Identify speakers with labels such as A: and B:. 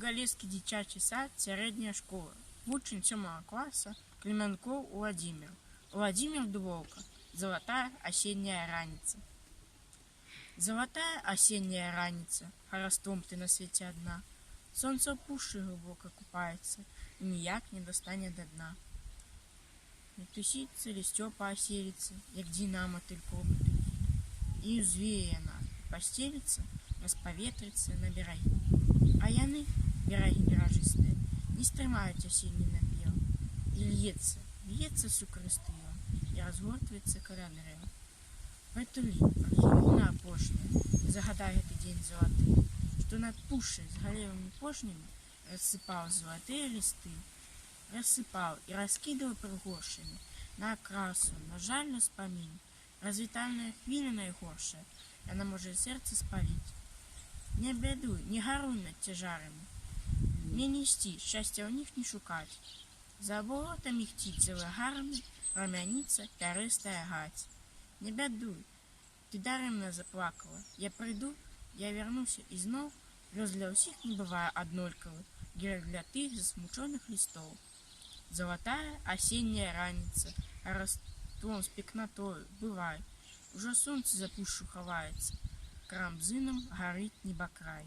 A: Галецкі дзіцячы сад, сярэдняя школа. Вучань 7 класа Клімянкоў Уладзімір. Уладзімір Дубоўка. Залатая асенняя раніца. Залатая асенняя раніца, хараством ты на свеце адна. Сонца ў пушчы глыбока купаецца і ніяк не дастане да дна. Не тусіцца лісцё па аселіцы, як дзіна матыльком тулі. І ўзвее яна, пасцеліцца, распаветрыцца на берагі. А яны, берагі беражыстыя, не стрымаюць асенні напеў. І льецца сукрысты ён, і разгортваецца каля дрэў. Прытулі, архівна апошняя, загадай гэты дзень залаты, што над пушчай з галевымі пожнямі рассыпаў залатыя лісты, рассыпаў і раскідаў прыгоршамі на акрасу, на жаль, на спамін. Развітальная хвіля найгоршая, яна можа сэрца спаліць. Не бядуй, не гаруй над цяжарамі, не несці, шчасця ў них не шукаць. За аборотам ігціць залагарамі, рамяніцца пярэстая гаць. Не бядуй, ты дарэмна заплакала. Я прыйду, я вярнуся ізноў, лёс для ўсіх не бывае аднолькавы, для тых засмучоных лістоў. Залатая асенняя раніца, хараством з пекнатою, бывай. Ужо сонца за пушчу хаваецца, крамзынам гарыць небакрай.